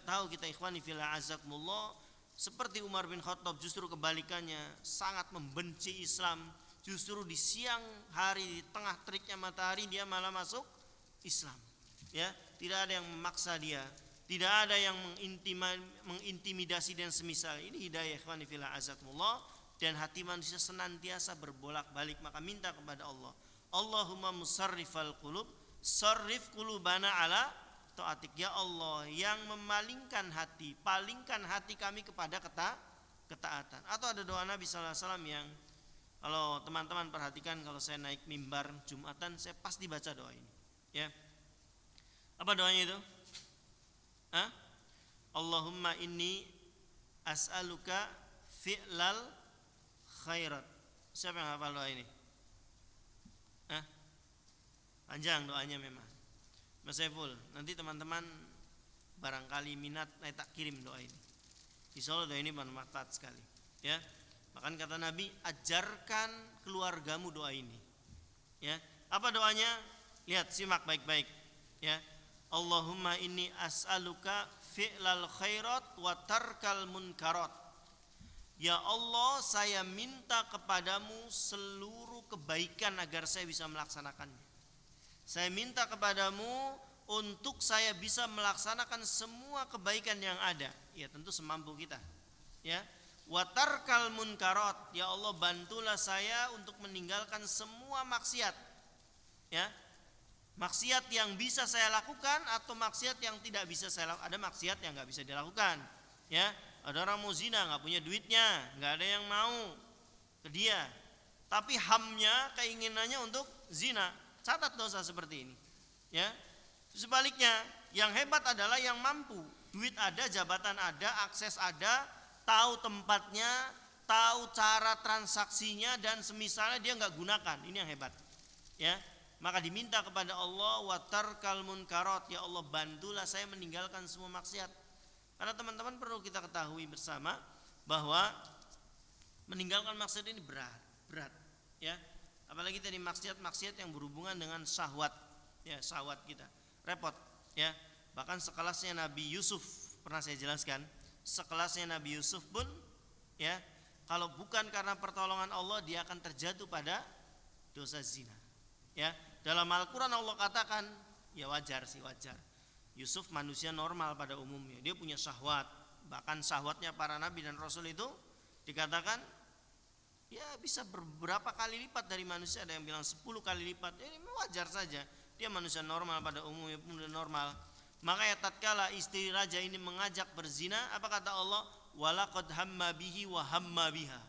tahu kita ikhwani fillah azakumullah. Seperti Umar bin Khattab, justru kebalikannya, sangat membenci Islam. Justru di siang hari, di tengah teriknya matahari, dia malah masuk Islam. Ya, tidak ada yang memaksa dia, tidak ada yang mengintimidasi dan semisal. Ini hidayah ikhwani fillah azakumullah. Dan hati manusia senantiasa berbolak-balik, maka minta kepada Allah, Allahumma musarrifal qulub sarrif qulubana ala taatik. Ya Allah yang memalingkan hati, palingkan hati kami kepada ketaatan. Atau ada doa Nabi SAW yang kalau teman-teman perhatikan, kalau saya naik mimbar Jumatan, saya pasti baca doa ini. Ya, apa doanya itu? Allahumma inni as'aluka fi'lal khairat. Siapa yang hafal doa ini? Panjang doanya memang. Mas Saiful, nanti teman-teman barangkali minat, tak kirim doa ini. Insya Allah doa ini bermanfaat sekali. Ya, bahkan kata Nabi, ajarkan keluargamu doa ini. Ya, apa doanya? Lihat, simak baik-baik. Ya, Allahumma inni as'aluka fi'lal khairat wa tarkal munkarat. Ya Allah, saya minta kepadamu seluruh kebaikan agar saya bisa melaksanakannya. Saya minta kepadamu untuk saya bisa melaksanakan semua kebaikan yang ada. Ya tentu semampu kita. Ya, wa tarkal munkarat. Ya Allah, bantulah saya untuk meninggalkan semua maksiat. Ya, maksiat yang bisa saya lakukan atau maksiat yang tidak bisa saya lakukan. Ada maksiat yang nggak bisa dilakukan. Ya, ada orang mau zina nggak punya duitnya, nggak ada yang mau ke dia, tapi hamnya, keinginannya untuk zina. Catat dosa seperti ini. Ya, sebaliknya yang hebat adalah yang mampu, duit ada, jabatan ada, akses ada, tahu tempatnya, tahu cara transaksinya dan semisalnya, dia nggak gunakan. Ini yang hebat. Ya, maka diminta kepada Allah, wa tarkal munkarat. Ya Allah, bantulah saya meninggalkan semua maksiat. Karena teman-teman perlu kita ketahui bersama bahwa meninggalkan maksiat ini berat. Ya, apalagi tadi maksiat yang berhubungan dengan syahwat. Ya, syahwat kita repot. Ya, bahkan sekelasnya Nabi Yusuf, pernah saya jelaskan, sekelasnya Nabi Yusuf pun, ya, kalau bukan karena pertolongan Allah, dia akan terjatuh pada dosa zina. Ya, dalam Al-Quran Allah katakan, ya wajar. Yusuf manusia normal pada umumnya, dia punya syahwat. Bahkan syahwatnya para nabi dan rasul itu dikatakan ya bisa beberapa kali lipat dari manusia. Ada yang bilang 10 kali lipat. Ini wajar saja, dia manusia normal pada umumnya, pun normal. Makanya tatkala istri raja ini mengajak berzina, apa kata Allah? Walaqad hamma bihi wa hamma biha.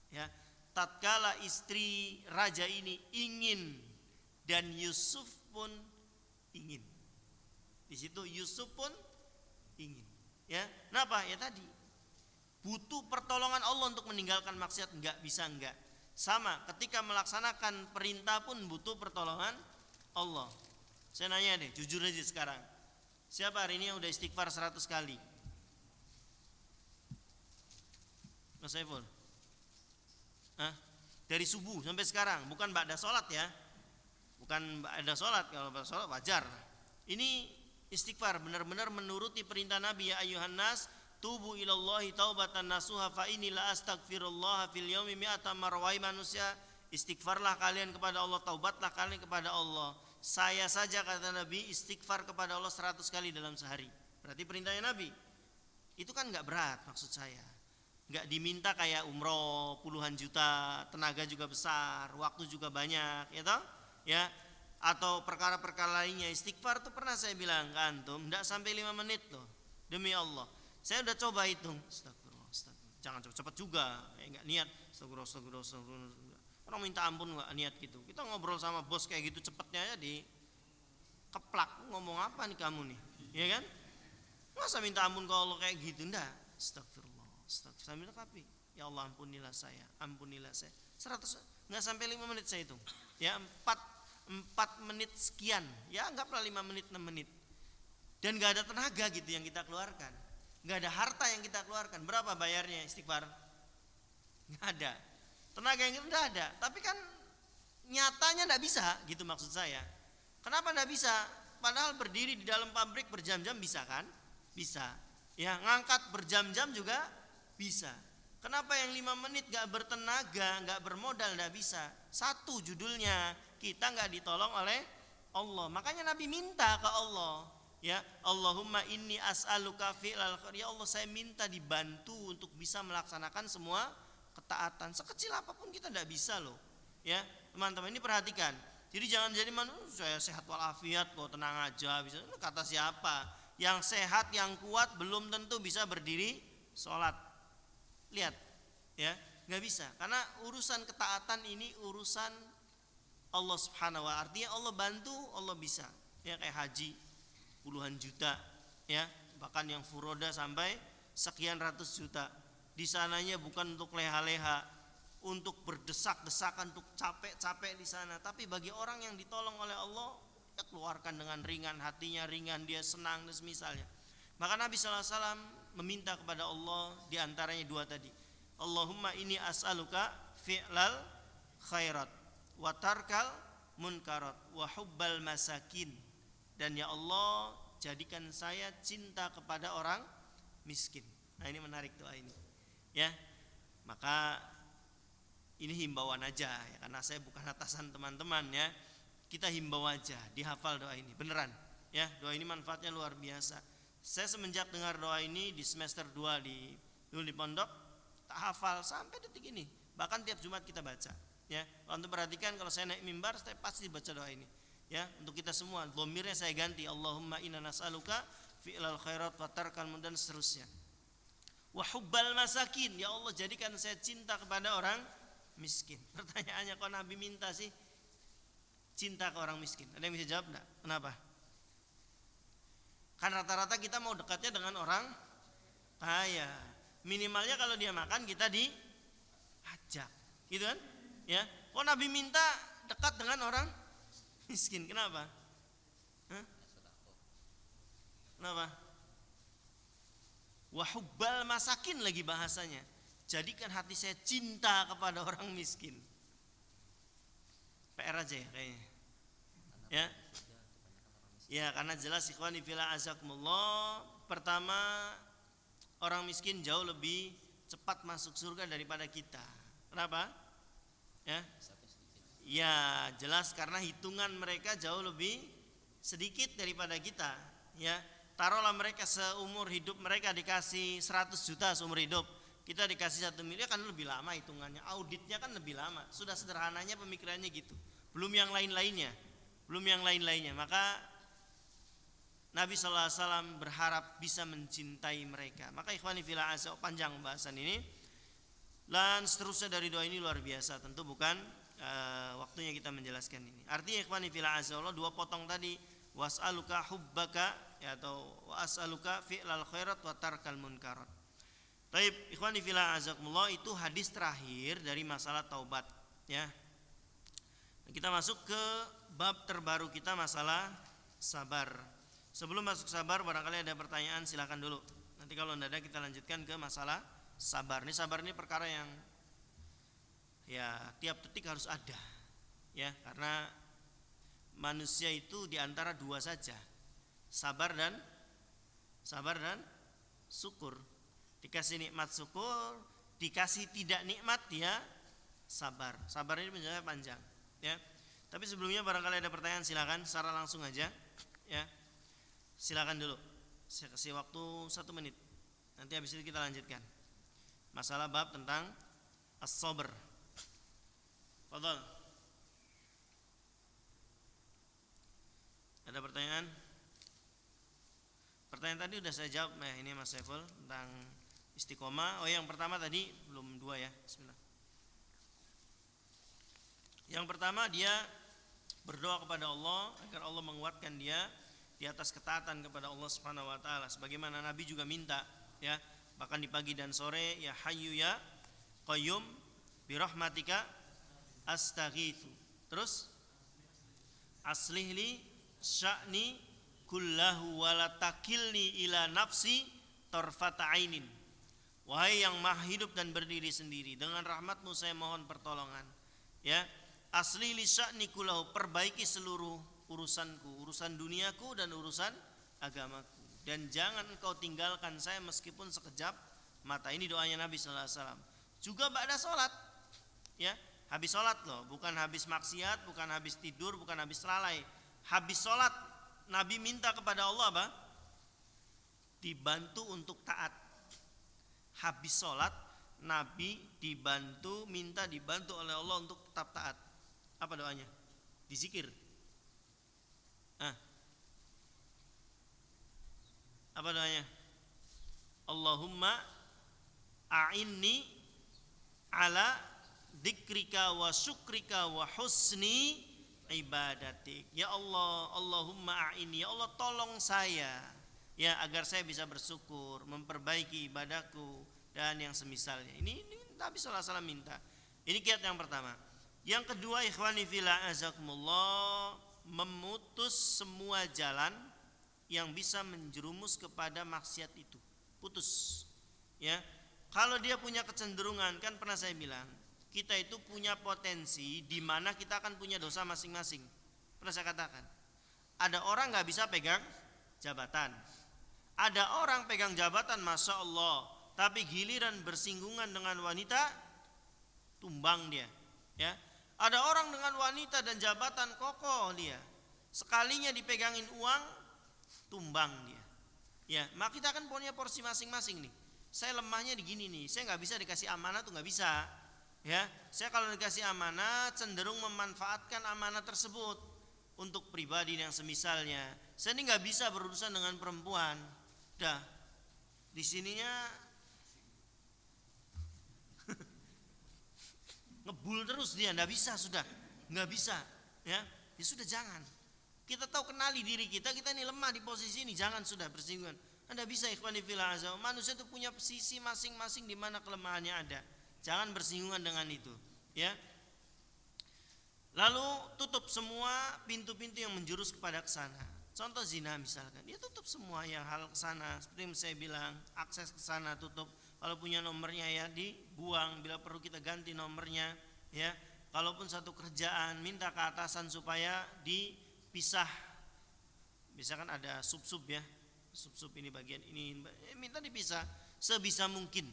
Ya, tatkala istri raja ini ingin dan Yusuf pun ingin. Di situ Yusuf pun ingin. Ya, kenapa? Ya tadi, butuh pertolongan Allah untuk meninggalkan maksiat, enggak bisa enggak. Sama ketika melaksanakan perintah pun butuh pertolongan Allah. Saya nanya deh, jujur aja sekarang. Siapa hari ini yang udah istighfar 100 kali? Mas Saiful? Dari subuh sampai sekarang, bukan ba'da sholat ya. Bukan ba'da sholat, kalau ba'da sholat wajar. Ini istighfar benar-benar menuruti perintah Nabi, ya ayuhan nas tubu ilallahi taubatan nasuha fa inni la astaghfirullah fil yaumi mi'ata marra. Manusia, istighfarlah kalian kepada Allah, taubatlah kalian kepada Allah. Saya saja, kata Nabi, istighfar kepada Allah 100 kali dalam sehari. Berarti perintahnya Nabi. Itu kan enggak berat, maksud saya. Enggak diminta kayak umroh puluhan juta, tenaga juga besar, waktu juga banyak, ya toh? Ya, atau perkara-perkara lainnya. Istighfar tuh pernah saya bilang ke antum, enggak sampai 5 menit loh. Demi Allah. Saya udah coba hitung. Astagfirullah, astagfirullah. Jangan cepet-cepet juga, enggak niat. Astagfirullah, astagfirullah, astagfirullah. Orang minta ampun enggak niat gitu. Kita ngobrol sama bos kayak gitu cepetnya ya di keplak. Ngomong apa nih kamu nih? Ya kan? Masa minta ampun ke Allah kayak gitu? Enggak. Astagfirullah, astagfirullah. Sambil kapi. Ya Allah ampunilah saya, ampunilah saya. 100 enggak sampai 5 menit saya hitung. Ya 4 menit sekian. Ya anggaplah 5 menit 6 menit. Dan enggak ada tenaga gitu yang kita keluarkan. Enggak ada harta yang kita keluarkan. Berapa bayarnya istighfar? Enggak ada. Tenaga yang enggak ada. Tapi kan nyatanya enggak bisa gitu maksud saya. Kenapa enggak bisa? Padahal berdiri di dalam pabrik berjam-jam bisa kan? Bisa. Ya ngangkat berjam-jam juga bisa. Kenapa yang 5 menit gak bertenaga, gak bermodal, gak bisa? Satu judulnya, kita gak ditolong oleh Allah. Makanya Nabi minta ke Allah, ya Allahumma inni as'aluka fi'lal khair. Ya Allah, saya minta dibantu untuk bisa melaksanakan semua ketaatan. Sekecil apapun kita gak bisa loh. Ya, teman-teman ini perhatikan. Jadi jangan jadi manusia saya sehat walafiat kok, tenang aja. Bisa kata siapa? Yang sehat, yang kuat belum tentu bisa berdiri sholat. Lihat, ya, nggak bisa. Karena urusan ketaatan ini urusan Allah Subhanahu wa Ta'ala. Artinya Allah bantu, Allah bisa. Ya kayak haji puluhan juta, ya, bahkan yang furoda sampai sekian ratus juta. Di sananya bukan untuk leha-leha, untuk berdesak-desakan, untuk capek-capek di sana. Tapi bagi orang yang ditolong oleh Allah, ya keluarkan dengan ringan, hatinya ringan, dia senang dan semisalnya. Maka Nabi SAW meminta kepada Allah diantaranya 2 tadi. Allahumma inni as'aluka fi'lal khairat wa tarkal munkarat wa hubbal masakin. Dan ya Allah, jadikan saya cinta kepada orang miskin. Nah ini menarik doa ini. Ya, maka ini himbauan aja ya, karena saya bukan atasan teman-teman ya. Kita himbau aja, dihafal doa ini, beneran. Ya, doa ini manfaatnya luar biasa. Saya semenjak dengar doa ini di semester 2 dulu di pondok, tak hafal sampai detik ini. Bahkan tiap Jumat kita baca. Ya, kalau untuk perhatikan kalau saya naik mimbar, saya pasti baca doa ini. Ya, untuk kita semua, dhamirnya saya ganti, Allahumma inna nas'aluka fi'lal khairat wa tarkal munkar dan seterusnya. Wa hubbal masakin, ya Allah jadikan saya cinta kepada orang miskin. Pertanyaannya, kok Nabi minta sih cinta ke orang miskin? Ada yang bisa jawab enggak? Kenapa? Kan rata-rata kita mau dekatnya dengan orang kaya. Minimalnya kalau dia makan kita diajak, gitu kan? Ya, kok Nabi minta dekat dengan orang miskin? Kenapa? Hah? Kenapa? Wa hubbal masakin lagi bahasanya. Jadikan hati saya cinta kepada orang miskin. PR aja ya kayaknya. Ya. Ya, karena jelas ikhwani fillah azakumullah, pertama orang miskin jauh lebih cepat masuk surga daripada kita. Kenapa? Ya. Ya, jelas karena hitungan mereka jauh lebih sedikit daripada kita, ya. Taruhlah mereka seumur hidup mereka dikasih 100 juta seumur hidup. Kita dikasih 1 miliar kan lebih lama hitungannya, auditnya kan lebih lama. Sudah sederhananya pemikirannya gitu. Belum yang lain-lainnya. Maka Nabi SAW berharap bisa mencintai mereka. Maka ikhwani fillah azza, panjang pembahasan ini. Dan seterusnya dari doa ini luar biasa. Tentu bukan waktunya kita menjelaskan ini. Artinya ikhwani fillah azza, 2 potong tadi. Was'aluka hubbaka, ya, atau was'aluka fi'lal khairat wa tarkal munkarat. Taib ikhwani fillah azakumullah, itu hadis terakhir dari masalah taubat, ya. Kita masuk ke bab terbaru kita, masalah sabar. Sebelum masuk sabar, barangkali ada pertanyaan, silakan dulu. Nanti kalau tidak ada kita lanjutkan ke masalah sabar. Sabar ini perkara yang ya tiap detik harus ada. Ya, karena manusia itu diantara 2 saja. Sabar dan syukur. Dikasih nikmat syukur, dikasih tidak nikmat dia sabar. Sabar ini penjelasannya panjang, ya. Tapi sebelumnya barangkali ada pertanyaan, silakan secara langsung aja, ya. Silakan dulu. Saya kasih waktu 1 menit. Nanti habis itu kita lanjutkan masalah bab tentang as-sabr. Fadhal. pertanyaan tadi udah saya jawab. Nah, ini Mas Saiful tentang istiqomah. Oh, yang pertama tadi belum dua ya. Bismillah. Yang pertama dia berdoa kepada Allah agar Allah menguatkan dia di atas ketaatan kepada Allah Subhanahu wa taala sebagaimana Nabi juga minta ya, bahkan di pagi dan sore, ya Hayyu ya Qayyum bi rahmatika astaghitsu. Terus aslih li sya'ni kullahu wa la takilni ila nafsi tarfata ainin. Wahai yang maha hidup dan berdiri sendiri, dengan rahmatmu saya mohon pertolongan. Ya, asli li sya'ni kullahu, perbaiki seluruh urusanku, urusan duniaku dan urusan agamaku, dan jangan engkau tinggalkan saya meskipun sekejap mata. Ini doanya Nabi sallallahu alaihi wasallam. Juga ba'da salat. Ya, habis salat loh, bukan habis maksiat, bukan habis tidur, bukan habis lalai. Habis salat Nabi minta kepada Allah apa? Dibantu untuk taat. Habis sholat Nabi minta dibantu oleh Allah untuk tetap taat. Apa doanya? Dizikir. Apa doanya? Allahumma a'inni ala dzikrika wa syukrika wa husni ibadatik. Ya Allah, Allahumma a'inni, ya Allah tolong saya ya agar saya bisa bersyukur, memperbaiki ibadahku dan yang semisalnya. Ini Nabi sallallahu alaihi wasallam minta. Ini kiat yang pertama. Yang kedua, ikhwani fillah azakumullah, memutus semua jalan yang bisa menjerumus kepada maksiat itu. Putus. Ya. Kalau dia punya kecenderungan, kan pernah saya bilang, kita itu punya potensi di mana kita akan punya dosa masing-masing. Pernah saya katakan, ada orang nggak bisa pegang jabatan, ada orang pegang jabatan, masya Allah, tapi giliran bersinggungan dengan wanita, tumbang dia. Ya, ada orang dengan wanita dan jabatan kokoh dia, sekalinya dipegangin uang, tumbang dia. Ya, maka kita kan punya porsi masing-masing nih. Saya lemahnya di gini nih, saya nggak bisa dikasih amanah tuh nggak bisa. Ya, saya kalau dikasih amanah cenderung memanfaatkan amanah tersebut untuk pribadi yang semisalnya. Saya ini nggak bisa berurusan dengan perempuan. Dah, di sininya ngebul terus dia, nggak bisa sudah, nggak bisa. Ya sudah jangan. Kita tahu kenali diri kita ini lemah di posisi ini, jangan sudah bersinggungan. Anda bisa ikhwani fillah azza. Manusia itu punya sisi masing-masing di mana kelemahannya ada. Jangan bersinggungan dengan itu, ya. Lalu tutup semua pintu-pintu yang menjurus kepada kesana. Contoh zina misalkan, dia tutup semua yang hal kesana. Seperti yang saya bilang, akses kesana tutup. Kalau punya nomornya ya dibuang. Bila perlu kita ganti nomornya, ya. Kalaupun satu kerjaan, minta ke atasan supaya dipisah. Misalkan ada sub-sub ya, sub-sub ini bagian ini, minta dipisah sebisa mungkin.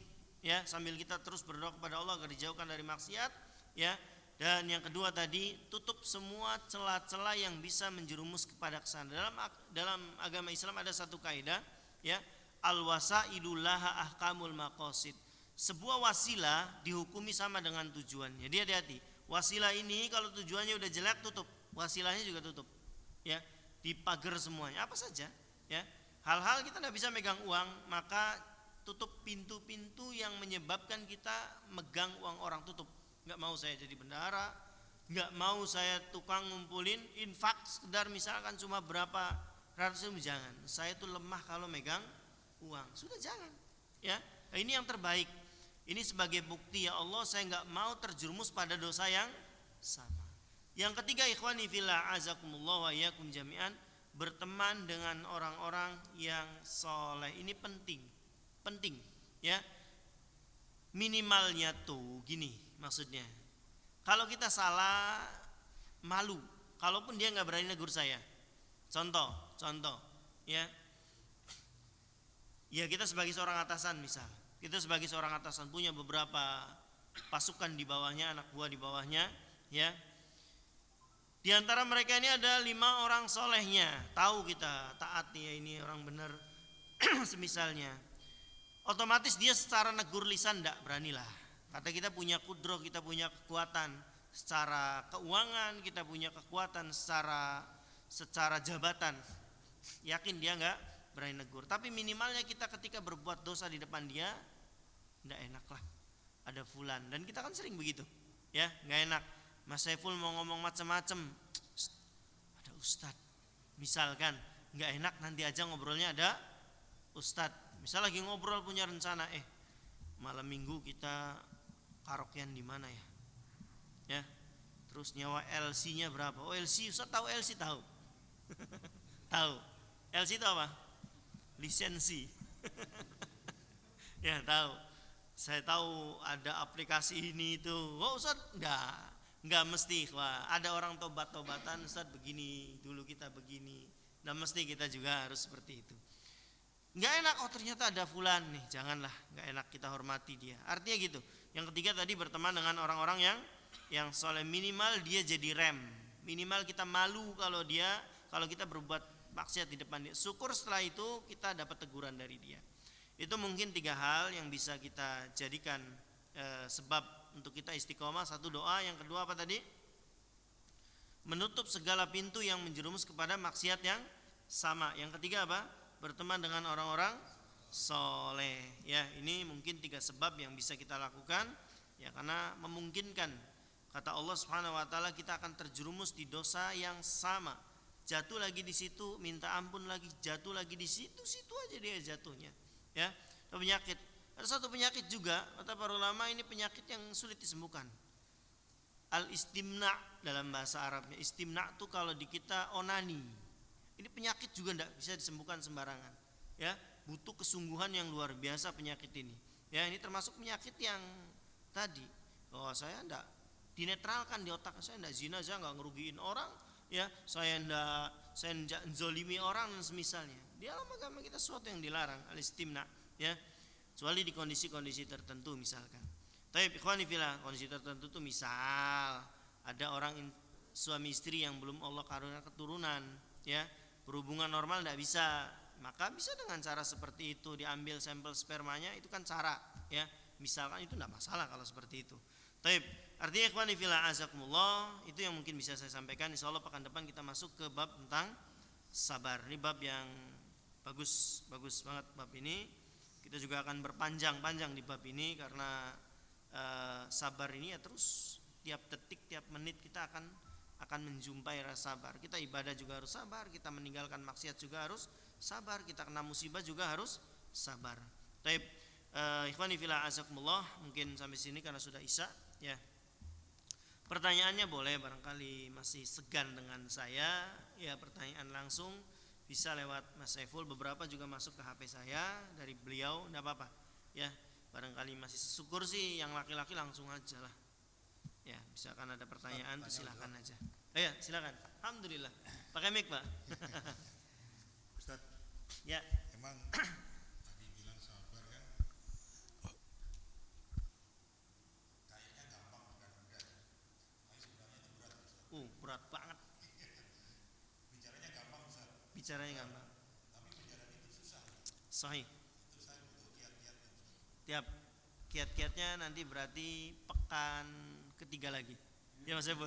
Ya, sambil kita terus berdoa kepada Allah agar dijauhkan dari maksiat, ya. Dan yang kedua tadi, tutup semua celah-celah yang bisa menjerumus kepada kesana. Dalam agama Islam ada satu kaidah, ya, al-wasailu laha ahkamul maqasid. Sebuah wasilah dihukumi sama dengan tujuannya. Jadi hati-hati. Wasilah ini kalau tujuannya udah jelek, tutup. Wasilahnya juga tutup. Ya, dipagar semuanya. Apa saja, ya. Hal-hal kita tidak bisa megang uang, maka tutup pintu-pintu yang menyebabkan kita megang uang orang, tutup. Nggak mau saya jadi bendahara, nggak mau saya tukang ngumpulin infak sekedar misalkan cuma berapa ratus ribu, jangan. Saya tuh lemah kalau megang uang, sudah jangan. Ya, ini yang terbaik. Ini sebagai bukti, ya Allah, saya nggak mau terjerumus pada dosa yang sama. Yang ketiga, ikhwani fillah azakumullah wa iyyakum jami'an, berteman dengan orang-orang yang soleh. Ini penting, ya. Minimalnya tuh gini, maksudnya, kalau kita salah, malu. Kalaupun dia nggak berani negur saya, contoh, ya, kita sebagai seorang atasan misal, kita sebagai seorang atasan punya beberapa pasukan di bawahnya, anak buah di bawahnya, ya. Di antara mereka ini ada 5 orang solehnya, tahu kita taat ya, ini orang benar, semisalnya. Otomatis dia secara negur lisan tidak beranilah. Kata kita punya kudroh, kita punya kekuatan secara keuangan, kita punya kekuatan secara jabatan. Yakin dia nggak berani negur. Tapi minimalnya kita ketika berbuat dosa di depan dia, tidak enak lah. Ada fulan, dan kita kan sering begitu, ya, nggak enak. Mas Saiful mau ngomong macam-macam, ada ustad, misalkan, nggak enak nanti aja ngobrolnya ada ustad. Misal lagi ngobrol punya rencana, malam minggu kita karaokean di mana ya? Ya, terus nyawa LC-nya berapa? Oh LC, ustad tahu LC tahu, tahu. LC itu apa? Lisensi. Ya tahu. Saya tahu ada aplikasi ini itu. Oh Ustaz, enggak mesti. Wah, ada orang tobat-tobatan, Ustaz begini, dulu kita begini. Dan mesti kita juga harus seperti itu. Enggak enak, oh ternyata ada fulan nih, janganlah, enggak enak, kita hormati dia. Artinya gitu. Yang ketiga tadi berteman dengan orang-orang yang soleh, minimal dia jadi rem. Minimal kita malu kalau kita berbuat maksiat di depan dia. Syukur setelah itu kita dapat teguran dari dia. Itu mungkin 3 hal yang bisa kita jadikan sebab untuk kita istiqomah. Satu, doa. Yang kedua apa tadi? Menutup segala pintu yang menjerumus kepada maksiat yang sama. Yang ketiga apa? Berteman dengan orang-orang soleh. Ya, ini mungkin 3 sebab yang bisa kita lakukan. Ya, karena memungkinkan. Kata Allah Subhanahu Wa Taala, kita akan terjerumus di dosa yang sama. Jatuh lagi di situ, minta ampun lagi, jatuh lagi di situ aja dia jatuhnya. Ya, penyakit. Ada satu penyakit juga, kata para ulama, ini penyakit yang sulit disembuhkan. Al-istimna dalam bahasa Arabnya. Istimna itu kalau di kita onani. Ini penyakit juga tidak bisa disembuhkan sembarangan. Ya, butuh kesungguhan yang luar biasa penyakit ini. Ya, ini termasuk penyakit yang tadi. Oh, saya tidak dinetralkan di otak saya, tidak zina, saya nggak ngerugiin orang. Ya, saya tidak zolimi orang dan semisalnya. Di dalam agama kita sesuatu yang dilarang, al-istimna, ya, kecuali di kondisi-kondisi tertentu misalkan. Tapi ikhwani fillah, kondisi tertentu itu misal ada orang suami istri yang belum Allah karuniakan keturunan, ya, berhubungan normal tidak bisa, maka bisa dengan cara seperti itu, diambil sampel spermanya, itu kan cara, ya, misalkan, itu tidak masalah kalau seperti itu. Tapi artinya ikhwani fillah azakumullah, itu yang mungkin bisa saya sampaikan. Insyaallah pekan depan kita masuk ke bab tentang sabar. Ini bab yang bagus banget bab ini. Kita juga akan berpanjang-panjang di bab ini karena sabar ini ya terus tiap detik, tiap menit kita akan menjumpai rasa sabar. Kita ibadah juga harus sabar, kita meninggalkan maksiat juga harus sabar, kita kena musibah juga harus sabar. Baik, ikhwani fillah azakumullah, mungkin sampai sini karena sudah isya, ya. Pertanyaannya boleh, barangkali masih segan dengan saya, ya, pertanyaan langsung bisa lewat Mas Saiful, beberapa juga masuk ke HP saya dari beliau, enggak apa-apa. Ya, barangkali masih syukur sih yang laki-laki langsung aja lah. Ya, misalkan ada pertanyaan tuh silakan aja. Ya, silakan. Alhamdulillah. Pakai mic, Pak. Ustaz. Ya. Emang tadi bilang sabar kan? Kayaknya gampang bukan mudah. Tapi sebenarnya itu berat, Ustaz. Berat banget. Bicaranya gampang, Ustaz. Bicaranya gampang. Tapi menjalani itu susah. Sahih. Itu saya butuh kiat-kiatnya, Ustaz. Tiap kiat-kiatnya nanti berarti pekan ketiga lagi. Ya Mas Ibu.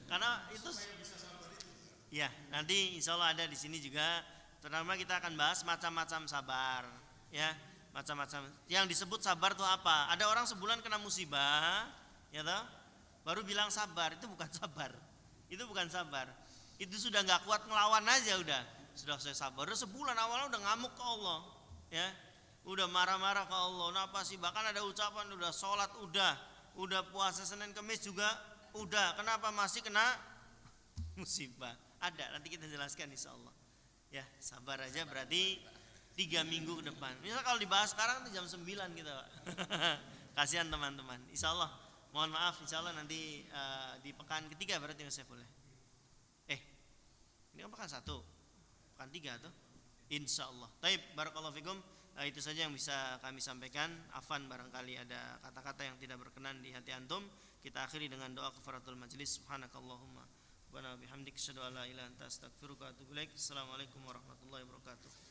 Karena itu Bisa sabar itu, Ustaz. ya, nanti insya Allah ada di sini juga. Terutama kita akan bahas macam-macam sabar, ya, macam-macam. Yang disebut sabar itu apa? Ada orang sebulan kena musibah, ya toh, baru bilang sabar, itu bukan sabar. Itu bukan sabar. Itu sudah nggak kuat ngelawan aja udah. Sudah saya sabar. Udah sebulan awalnya udah ngamuk ke Allah, ya, udah marah-marah ke Allah. Kenapa sih? Bahkan ada ucapan udah sholat udah puasa Senin Kemis juga udah. Kenapa masih kena musibah? Ada, nanti kita jelaskan insya Allah. Ya, sabar aja berarti 3 minggu ke depan. Misal kalau dibahas sekarang jam 9 kita, Pak. Kasihan teman-teman. Insya Allah, mohon maaf, insya Allah nanti di pekan ketiga berarti Mas Saiful. Ini kan pekan 1, pekan 3 tuh. Insya Allah. Taib, barakallahu fikum. Itu saja yang bisa kami sampaikan. Afan barangkali ada kata-kata yang tidak berkenan di hati antum. Kita akhiri dengan doa kafaratul majlis. Subhanakallahumma wa bihamdika asyhadu an la ilaha illa anta astaghfiruka wa atubu ilaik. Assalamualaikum warahmatullahi wabarakatuh.